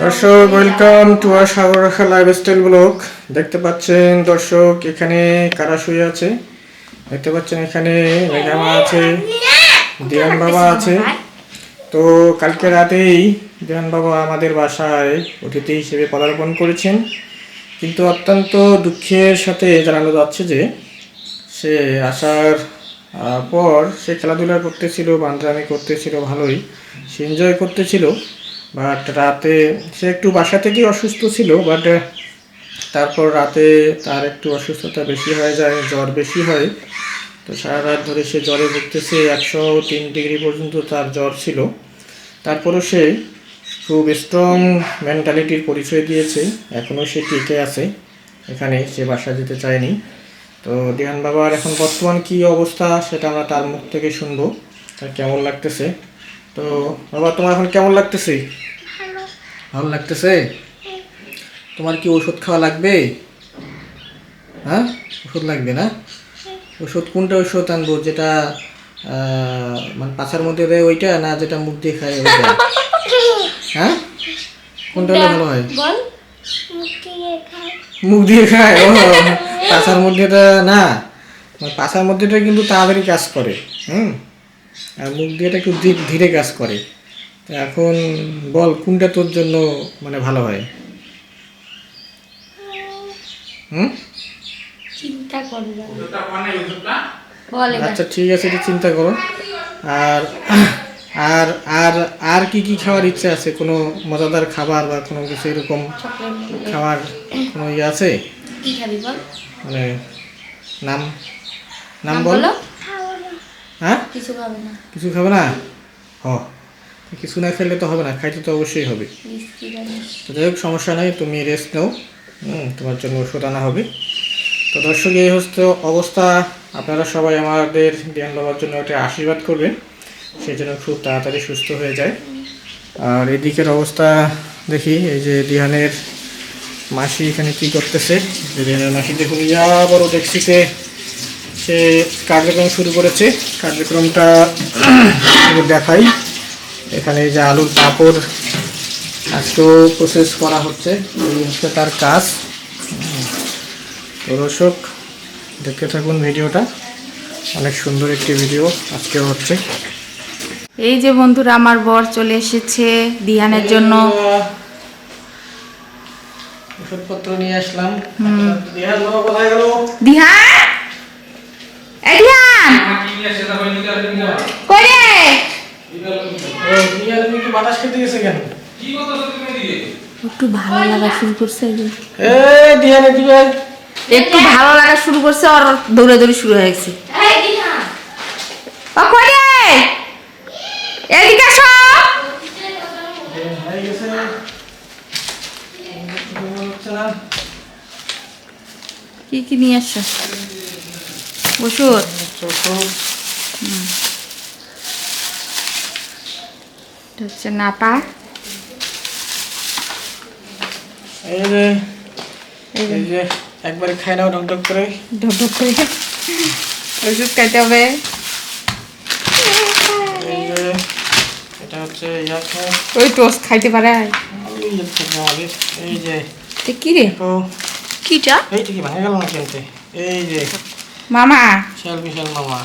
দর্শক welcome two আর সাগর রাখা lifestyle blog. দেখতে পাচ্ছেন দর্শক এখানে কারা শুয়ে আছে, দেখতে পাচ্ছেন এখানে মেঘামা আছে, দিয়ান বাবা আছে। তো কালকে রাতেই দিয়ান বাবা আমাদের বাসায় অতিথি হিসেবে পদার্পণ করেছেন, কিন্তু অত্যন্ত দুঃখের সাথে জানানো যাচ্ছে যে সে আসার পর সে খেলাধুলা করতেছিল, বান্দরামি করতেছিল, ভালোই সে এনজয় করতেছিল। বাট রাতে সে একটু বাসা থেকেই অসুস্থ ছিল, বাট তারপর রাতে তার একটু অসুস্থতা বেশি হয়ে যায়, জ্বর বেশি হয়। তো সারা রাত ধরে সে জ্বরে ভুগতেছে, 103 ডিগ্রি পর্যন্ত তার জ্বর ছিল। তারপরও সে খুব স্ট্রং মেন্টালিটির পরিচয় দিয়েছে, এখনও সে টিকে আছে এখানে, সে বাসা যেতে চায়নি। তো দিহান বাবার এখন বর্তমান কী অবস্থা সেটা আমরা তার মুখ থেকে শুনবো, তার কেমন লাগতেছে। তো বাবা, তোমার এখন কেমন লাগতেছে? ভালো লাগতেছে? তোমার কি ওষুধ খাওয়া লাগবে? হ্যাঁ, ওষুধ লাগবে না? ওষুধ কোনটা ওষুধ আনবো, যেটা মানে পাছার মধ্যে দেয় ওইটা, না যেটা মুখ দিয়ে খায় ওইটা? হ্যাঁ, কোনটা হলে ভালো হয়? মুখ দিয়ে খায়? ও, পাছার মধ্যেটা না, পাছার মধ্যেটা কিন্তু তাড়াতাড়ি কাজ করে, আর মুখ দিয়েটা একটু ধীরে কাজ করে। তো এখন বল কোনটা তোর জন্য মানে ভালো হয়? চিন্তা করো। আচ্ছা ঠিক আছে, এটা চিন্তা করো। আর আর আর আর কি কি খাওয়ার ইচ্ছা আছে? কোনো মজাদার খাবার বা কোনো কিছু এরকম খাবার কোনো ইয়ে আছে? কি খাবি বল? মানে নাম নাম বল। হ্যাঁ, কিছু খাবে না। কিছু খাবে না? হ, কিছু না খেলে তো হবে না, খাইতে তো অবশ্যই হবে। তো যাই হোক, সমস্যা নেই, তুমি রেস্ট নাও, তোমার জন্য ওষুধ আনা হবে। তো দর্শক, এই হচ্ছে অবস্থা। আপনারা সবাই আমাদের দিয়ান বাবার জন্য একটা আশীর্বাদ করবেন, সেই জন্য খুব তাড়াতাড়ি সুস্থ হয়ে যায়। আর এদিকের অবস্থা দেখি, এই যে দিহানের মাসি এখানে কি করতেছে। দিহানের মাসি দেখুন, ইয়া বড় ডেক্সিতে সে কার্যক্রম শুরু করেছে। কার্যক্রমটা দেখাই। এখানে এই যে আলুর পাঁপড় আজকেও প্রসেস করা হচ্ছে, এই হচ্ছে তার কাজ। তো দর্শক, দেখতে থাকুন ভিডিওটা, অনেক সুন্দর একটি ভিডিও আজকেও হচ্ছে। এই যে বন্ধুরা, আমার বর চলে এসেছে দিহানের জন্য। ওষুধপত্র নিয়ে আসলাম। দিহান বাবা কোথায় গেল? দিহান, এই দিহান কই রে? দিহান কি বাতাস খেতে গেছে কেন? একটু ভালো লাগা শুরু করছে, এই দিহান এদিকে আয়। একটু ভালো লাগা শুরু করছে, আর দৌড়াদৌড়ি শুরু হয়ে গেছে। ও কই রে? এদিকে আসো। হয়ে গেছে। কি কি নিয়ে আসছো? ওষুধ? এটা হচ্ছে নাপা। এই যে এই যে একবারে খাই নাও, ঢক ঢক করে। ঢক ঢক করে ওষুধ খাইতে হবে। এই যে এটা হচ্ছে ওই টোস্ট খাইতে পারে। এই যে কি রে? কিটা? এইটা কি ভাঙে গেল না কিনতে? এই যে মামা, বিশাল বিশাল মামা।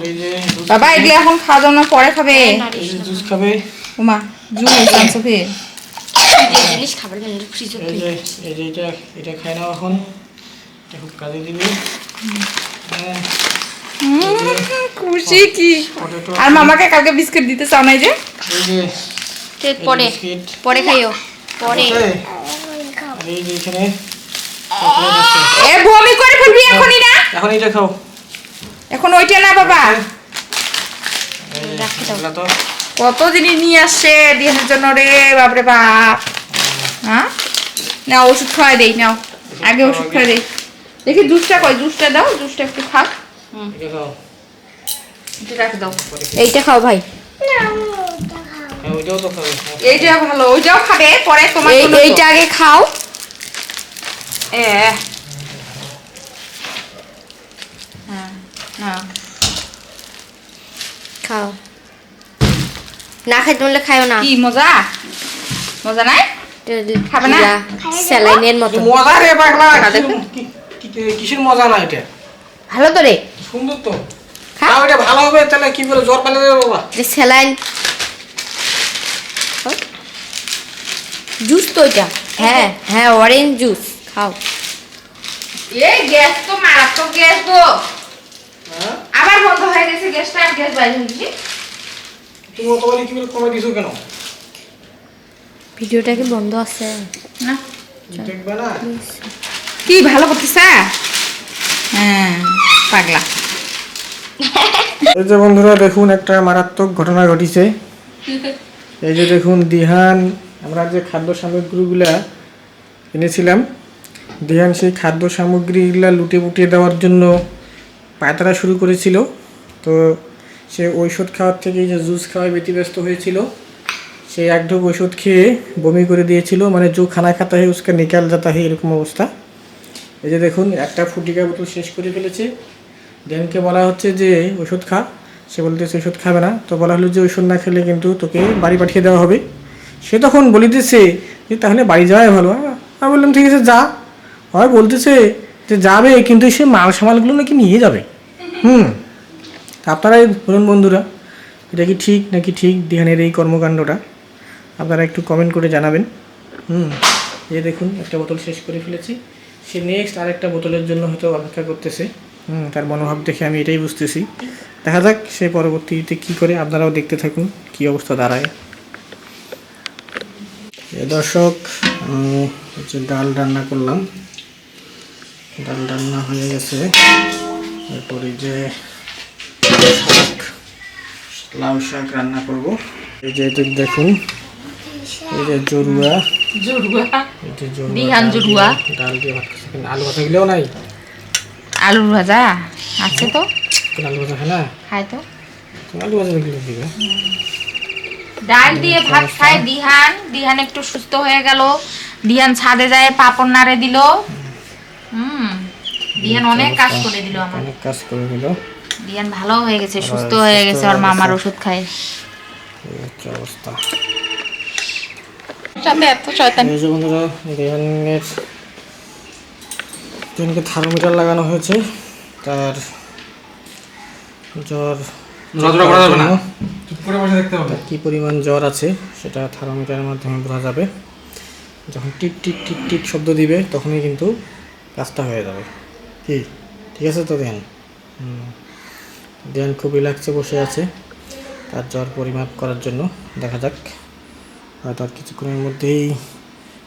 এই যে বাবা, এগুলো এখন খাওয়া দাওয়া না, পরে খাবে। এই যে জুস খাবে। ওমা, জুস আনছো ফির? জিনিস খাবার জন্য ফ্রিজে এই যে এটা খাই নাও এখন, এটা খুব কাজে দিবে। খুশি কি? পটেটো আর মামাকে কালকে বিস্কুট দিতে চাও না? এই যে পরে পরে খাইও পরে। এই যে এখানে এ বমি করে ফেলবি এখনই না? এখন এটা খাও। এখন ওইটা না বাবা, রাখি দাও তো। কত জিনিস নিয়ে আসছে দিহানের জন্য রে, বাপরে বাপ। হ্যাঁ, নাও ওষুধ খাওয়াই দেই, নাও আগে ওষুধ খাওয়াই দেই। দেখি জুসটা কই, জুসটা দাও, জুসটা একটু খাও। এটা খাও, এটা রাখ দাও। এইটা খাও ভাই। হ্যাঁ ওইটাও তো খাবে। এইটা ভালো, ওইটাও খাবে পরে তোমার জন্য। এইটা আগে খাও। হ্যাঁ, না খাও, না খাইতে বললে খাইও না। কি মজা। মজা নাই? খাবে না? স্যালাইনের মতো মজা রে পাগলা, দেখো। কিসের মজা না এটা? ভালো তো রে সুন্দর তো। খা। তাও এটা ভালো হবে, তাহলে কি বলে জ্বর পালে যাবে বাবা? যে স্যালাইন জুস তো এটা। হ্যাঁ হ্যাঁ অরেঞ্জ জুস খাও। এই গ্যাস তো মারাত্মক গ্যাস গো। হ্যাঁ? আবার বন্ধ হয়ে গেছে গ্যাসটা, আর গ্যাস বাইরে হয়েছে। তুমি অত বলি কি বলে কমে দিছো কেন? ভিডিওটা কি বন্ধ আছে? না দেখবে না? কি ভালো করতেছা? হ্যাঁ পাগলা। এই যে বন্ধুরা দেখুন, একটা মারাত্মক ঘটনা ঘটিছে। এই যে দেখুন দিহান, আমরা যে খাদ্য সামগ্রীগুলা এনেছিলাম, দিহান সেই খাদ্য সামগ্রীগুলা লুটে পুটিয়ে দেওয়ার জন্য পায়তারা শুরু করেছিল। তো সে ঔষধ খাওয়ার থেকে যে জুস খাওয়ায় ব্যতিব্যস্ত হয়েছিল, সে এক ঢোক ওষুধ খেয়ে বমি করে দিয়েছিল, মানে जो খানা খাতা হয় उसका निकल जाता है, এরকম অবস্থা। এই যে দেখুন একটা ফুটিকা বোতল শেষ করে ফেলেছে। দেনকে বলা হচ্ছে যে ওষুধ খা, সে বলতেছে ওষুধ খাবে না। তো বলা হলো যে ওষুধ না খেলে কিন্তু তোকে বাড়ি পাঠিয়ে দেওয়া হবে। সে তখন বলিতেছে যে তাহলে বাড়ি যাওয়াই ভালো। আমি বললাম ঠিক আছে যা। হয় বলতেছে যে যাবে, কিন্তু সে মাল সামালগুলো নাকি নিয়ে যাবে। আপনারাই বলুন বন্ধুরা, এটা কি ঠিক নাকি ঠিক দিহানের এই কর্মকাণ্ডটা? আপনারা একটু কমেন্ট করে জানাবেন। এই দেখুন একটা বোতল শেষ করে ফেলেছি। সে নেক্সট আরেকটা বোতলের জন্য হয়তো অপেক্ষা করতেছে। তার মনোভাব দেখে আমি এটাই বুঝতেছি। দেখা যাক সে পরবর্তীতে কি করে, আপনারাও দেখতে থাকুন কি অবস্থা দাঁড়ায়। দর্শক, আমি হচ্ছে ডাল রান্না করলাম, ডাল রান্না হয়ে গেছে। এরপরে যে শাক, লাউ শাক রান্না করব। এই যে এটা দেখুন, এই যে জরুয়া, জরুয়া এই যে জরুয়া দিহান জরুয়া। ডাল দিয়ে ভাত খাচ্ছে। আলু ভাজা গেলেও নাই, আলুর ভাজা আছে তো, আলু ভাজা খায় না, খাই তো। আলু ভাজা গেলে দিবে। ডাল দিয়ে ভাত খায় দিহান। দিহান একটু সুস্থ হয়ে গেল। দিহান ছাদে যায় পাপড় নাড়ে দিল। দিহান অনেক কাজ করে দিল আমার। অনেক কাজ করে দিল। দিহান ভালো হয়ে গেছে, সুস্থ হয়ে গেছে। ওর মামার ওষুধ খায়। এই হচ্ছে অবস্থা। সাথে এত শয়তান। এই যে বন্ধুরা, দিহানকে থার্মোমিটার লাগানো হয়েছে। তার জ্বর তার কি পরিমাণ জ্বর আছে সেটা থার্মোমিটারের মাধ্যমে বোঝা যাবে। যখন টিক টিক টিক টিক শব্দ দিবে তখনই কিন্তু কাজটা হয়ে যাবে। কি ঠিক আছে তো ধ্যান? ধ্যান খুব রিল্যাক্সে বসে আছে তার জ্বর পরিমাপ করার জন্য। দেখা যাক, হয়তো আর কিছুক্ষণের মধ্যেই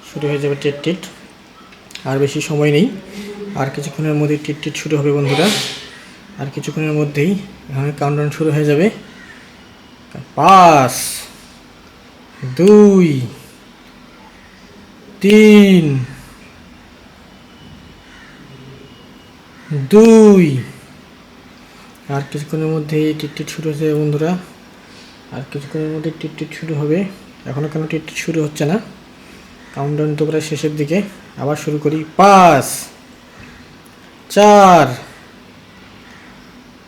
শুরু হয়ে যাবে টিট টিট। আর বেশি সময় নেই, আর কিছুক্ষণের মধ্যেই টিট টিট শুরু হবে বন্ধুরা। আর কিছুক্ষণের মধ্যেই এখানে কাউন্টডাউন শুরু হয়ে যাবে। 5 2 3 2। আর কিছুক্ষণের মধ্যেই টিট শুরু হয়ে যাবে বন্ধুরা। আর কিছুক্ষণের মধ্যে টিট শুরু হবে। এখনও কেন টিট শুরু হচ্ছে না? কাউন্টডাউন তো প্রায় শেষের দিকে। আবার শুরু করি। 5 4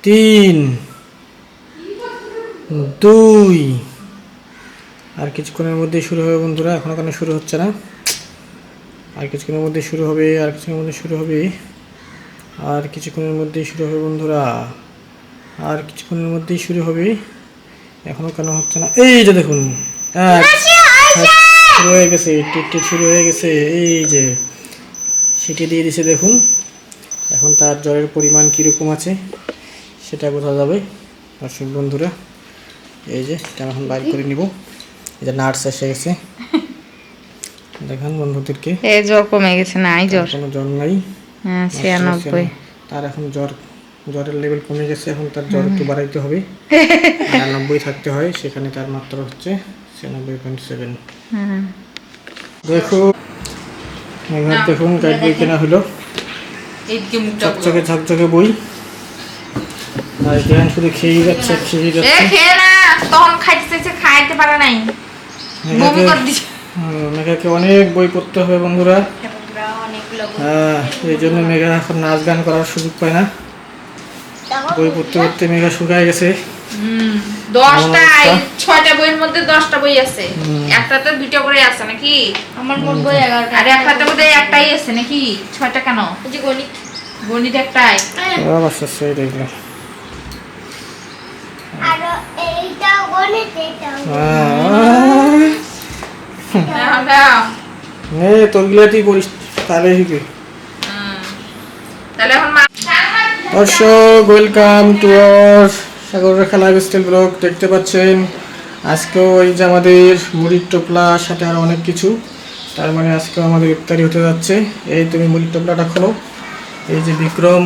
3 2। আর কিছুক্ষণের মধ্যেই শুরু হবে বন্ধুরা। এখনও কেন শুরু হচ্ছে না? আর কিছুক্ষণের মধ্যে শুরু হবে, আর কিছুক্ষণের মধ্যে শুরু হবে, আর কিছুক্ষণের মধ্যেই শুরু হবে বন্ধুরা। আর কিছুক্ষণের মধ্যেই শুরু হবে। এখনও কেন হচ্ছে না? এই যে দেখুন, শুরু হয়ে গেছে, টিট শুরু হয়ে গেছে। এই যে সেটি দিয়ে দিছে দেখুন। এখন তার জ্বরের পরিমাণ কীরকম আছে সেটা বোঝা যাবে দর্শক বন্ধুরা। এই যে এটা এখন বাইর করে নিব। এই যে নার্স এসে গেছে, দেখান বন্ধুদেরকে। এই জ্বর কমে গেছে, নাই জ্বর, কোনো জ্বর নাই। হ্যাঁ 96। তার এখন জ্বরের লেভেল কমে গেছে। এখন তার জ্বর একটু বাড়াইতে হবে। 90 থাকতে হয়, সেখানে তার মাত্রা হচ্ছে 96.7। দেখুন এবার দেখুন গাইড বই কেনা হলো, এইদিকে মুখটা চকচকে ঝকঝকে বই। আর ধ্যান শুধু খেয়েই যাচ্ছে, খেয়েই যাচ্ছে। খেয়ে না, তখন খাইতে খাইতে পারে নাই, বমি করে দিছে। মেঘাকে অনেক বই পড়তে হবে বন্ধুরা। হ্যাঁ, এই জন্য মেঘা এখন নাচ গান করার সুযোগ পায় না। বই পড়তে পড়তে মেঘা শুকায় গেছে। 10টায় 6টা বইয়ের মধ্যে 10টা বই আছে, একটাতে 2টা করে আছে নাকি? আমার মোট বই 11টা। আর একটাতে বোধহয় একটাই আছে নাকি? 6টা কেন? এই যে গণিত। গণিত একটাই। অবশ্য সেই দেখলাম। আর এইটা গণিত এটা নাও নাও। তোরগুলো তুই করিস তাহলে শিখবি। তাহলে এখন মা দর্শক, welcome to our Sagarrekha lifestyle blog. দেখতে পাচ্ছেন আজকেও এই যে আমাদের মুড়ির টোপলা সাথে আরো অনেক কিছু, তার মানে আজকেও আমাদের ইফতারি হতে যাচ্ছে। এই তুমি মুড়ির টোপলাটা খোলো। এই যে বিক্রম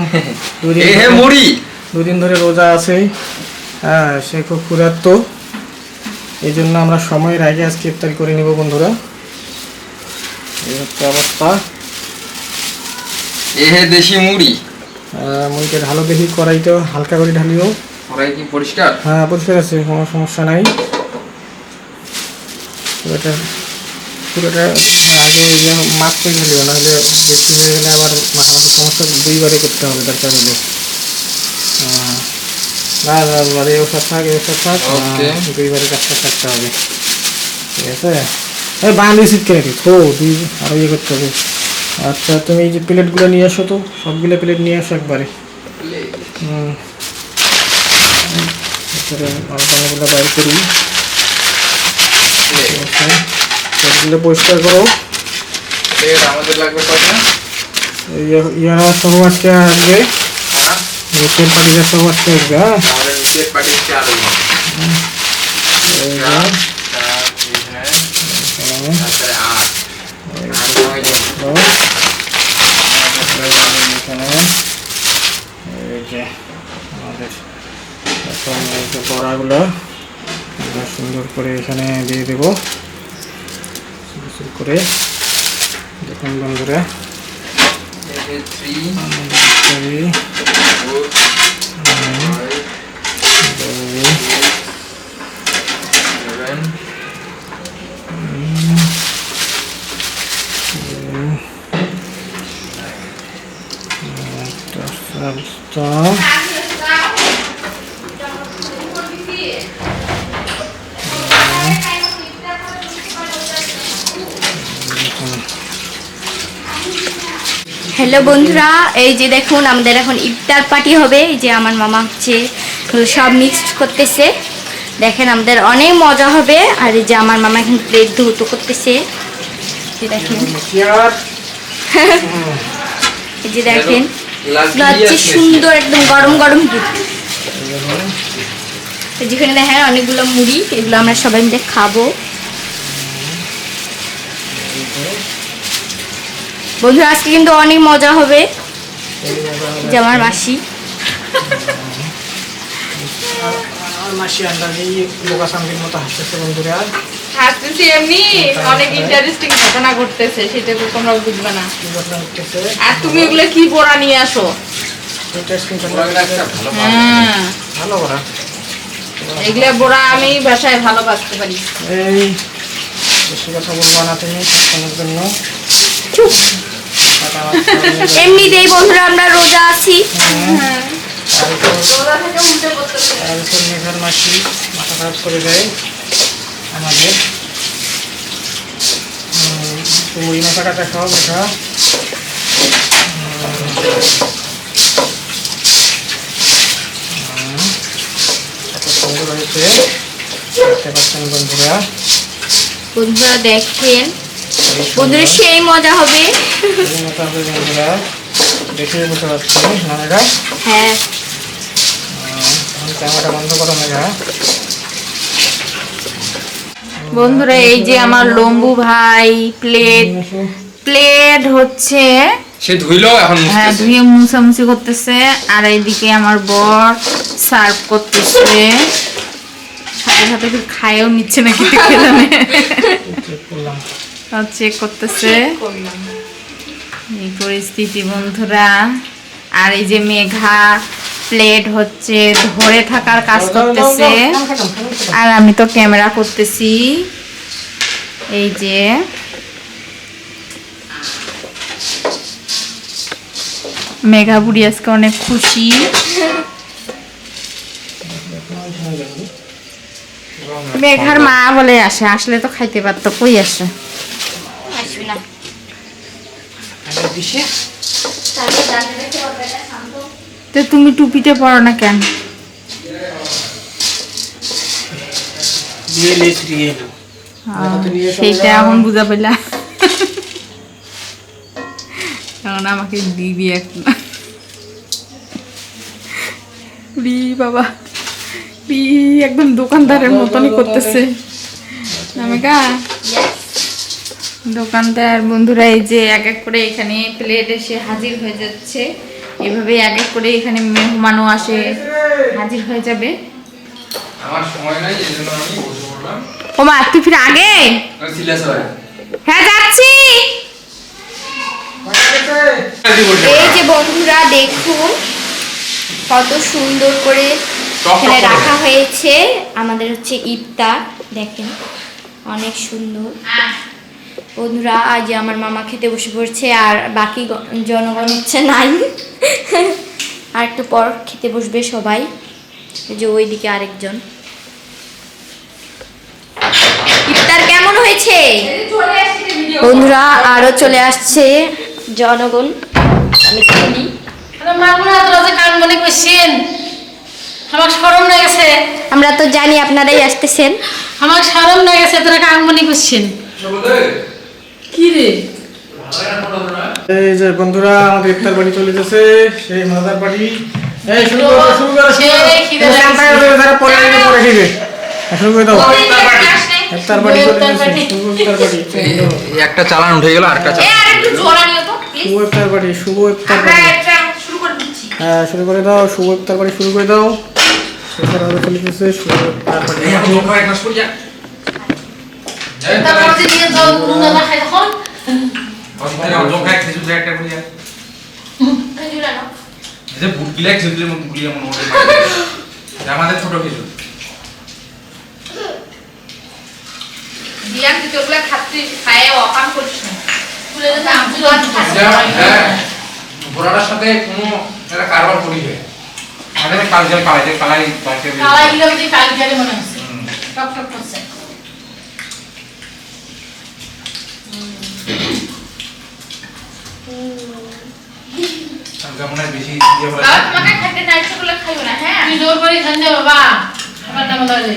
দুদিন ধরে রোজা আছে, হ্যাঁ সে খুব ক্ষুধার্ত, এই জন্য আমরা সময়ের আগে আজকে ইফতারি করে নিব বন্ধুরা। এই হচ্ছে অবস্থা। দেশি মুড়ি, মুড়িটা ঢালো দেখি, কড়াইতে হালকা করে ঢালিও। কড়াই কি পরিষ্কার? হ্যাঁ পরিষ্কার আছে, কোনো সমস্যা নাই। পুরোটা আগে মাছ করে ঢালিও, নাহলে বেশি হয়ে গেলে আবার মাখামাখি সমস্যা দুইবারে করতে হবে, দরকার হলে। বারে ওষুধ থাক দুইবারে কাজটা কাটতে হবে, ঠিক আছে? এই বাঙালি শীত কেন কি থো দুই আরো ইয়ে করতে হবে। আচ্ছা তুমি এই যে প্লেটগুলো নিয়ে আসো তো, সবগুলো প্লেট নিয়ে আসো একবারে। মালটাগুলো বাইর করি, সবগুলো পরিষ্কার করো। আমাদের লাগবে কয়টা? ইয়ারা সব আজকে আসবে, নিচের পাটিটা সব আজকে আসবে। হ্যাঁ আমাদের নিচের পাটি 4 এই যে, 4 তারপরে 8 এই যে আমাদের এখন এই যে বড়াগুলো সুন্দর করে এখানে দিয়ে দেবো করে। দেখুন বন্ধুরা, 3 করি 4 হ্যালো বন্ধুরা, এই যে দেখুন আমাদের এখন ইফতার পার্টি হবে। এই যে আমার মামা হচ্ছে সব মিক্সড করতেছে, দেখেন আমাদের অনেক মজা হবে। আর এই যে আমার মামা এখন প্লেট ধুতো করতেছে, দেখেন এই যে দেখেন হচ্ছে সুন্দর একদম গরম গরম দুধ। যেখানে দেখেন অনেকগুলো মুড়ি, এগুলো আমরা সবাই মিলে খাবো। বন্ধুরা আজকে কিন্তু অনেক মজা হবে। যে আমার মাসি হাসতেছি এমনি, অনেক ইন্টারেস্টিং ঘটনা ঘটতেছে, সেটা তোমরা বুঝবে না। আর তুমি এগুলো কি বড়া নিয়ে আসো? হ্যাঁ এগুলা বড়া আমি বাসায় ভালো বাঁচতে পারি। এই বেশি কথা বলবো না তুমি সবসময়ের জন্য। এমনিতেই বন্ধুরা আমরা রোজা আছি। মেঘার মাসি মাথা খারাপ করে দেয় আমাদের। মুড়ি মাথাটা দেখাও মেঘা। এত সুন্দর হয়েছে, দেখতে পাচ্ছেন বন্ধুরা। বন্ধুরা দেখেন, বন্ধুরা সেই মজা হবে। বন্ধুরা দেখে বুঝতে পারছি না মেঘা? হ্যাঁ ক্যামেরাটা বন্ধ করো মেঘা। বন্ধুরা এই যে আমার লম্বু ভাই প্লেট হচ্ছে সে ধুইলো এখন হ্যাঁ ধুয়ে মুছামুছি করতেছে। আর এইদিকে আমার বর সার্ভ করতেছে, সাথে সাথে খায়ও নিচ্ছে নাকি চেক করতেছে এই পরিস্থিতি বন্ধুরা। আর এই যে মেঘা প্লেট হচ্ছে ধরে থাকার কাজ করতেছে, আর আমি তো ক্যামেরা করতেছি। এই যে মেঘা বুড়ি আজকে অনেক খুশি। মেঘার মা বলে আসে, আসলে তো খাইতে পারতো, কই আসে? আসবে না তো তুমি টুপিটা পরো না কেন? সেইটা এখন বুঝা পেলা। এখন আমাকে দিবি এখন। বাবা একদম দোকানদারের মতনই করতেছে নামিকা। দোকানদার বন্ধুরা এই যে এক এক করে এখানে প্লেট এসে হাজির হয়ে যাচ্ছে, এভাবে এক এক করে এখানে মেহমানও আসে, হাজির হয়ে যাবে। আমার সময় নাই, এই জন্য আমি বসে পড়লাম। ও মা তুই ফিরে আগে। সিরিয়াস হয়। হ্যাঁ যাচ্ছি। এই যে বন্ধুরা দেখুন কত সুন্দর করে এখানে রাখা হয়েছে আমাদের হচ্ছে ইফতার, দেখেন অনেক সুন্দর। বন্ধুরা আজ আমার মামা খেতে বসে পড়ছে, আর বাকি জনগণ হচ্ছে নাই। আর একটু পর খেতে বসবে সবাই। এই যে ওইদিকে আরেকজন। ইফতার কেমন হয়েছে বন্ধুরা? আরো চলে আসছে জনগণ। আমি চিনি আমার শরম না গেছে, আমরা তো জানি আপনারাই আসতেছেন। আমার শরম না গেছে, তোরা কামনি করছেন কি রে? এই যে বন্ধুরা আমাদের ইফতার পার্টি চলে যাচ্ছে, সেই মজাদার পার্টি। এই শুরু করো শুরু করো সেই খিদে পরে খেবে। শুরু করে দাও ইফতার পার্টি চলে যাচ্ছে, শুভ ইফতার পার্টি। এই একটা চালান উঠে গেল, আরেকটা চালান। শুভ ইফতার পার্টি, শুভ ইফতার পার্টি। হ্যাঁ শুরু করে দাও, শুভ ইফতার পার্টি শুরু করে দাও। ইফতার আরো চলে যাচ্ছে, শুভ ইফতার পার্টি। এই এখন জোকা এক মাস পর যা। তারপর দিয়ে জল নুনা না খাই তখন অসুবিধা নেই, জোকা এক খেজুর একটা করে যা। এই যে বুট গিলা খেজুরের মতো গুলিয়ে মনে হচ্ছে। আমাদের ছোট খেজুর। দিয়ান তুই ওগুলা খাচ্ছিস, খায় অকাম করিস না। তুলে দিতে আমি হ্যাঁ ঘোড়াটার সাথে কোনো একটা কারবার করি যায়। আমাদের কালচার পালাইতে পালাই পাইতে কালাই গিলা বুঝি কালি জালে মনে হচ্ছে টক টক করছে। মনে হয় বেশি দিয়ে বাবা তোমাকে খাইতে না ইচ্ছা করলে খাইও না, হ্যাঁ? তুই জোর করে খান দে বাবা, আমার নাম লাগে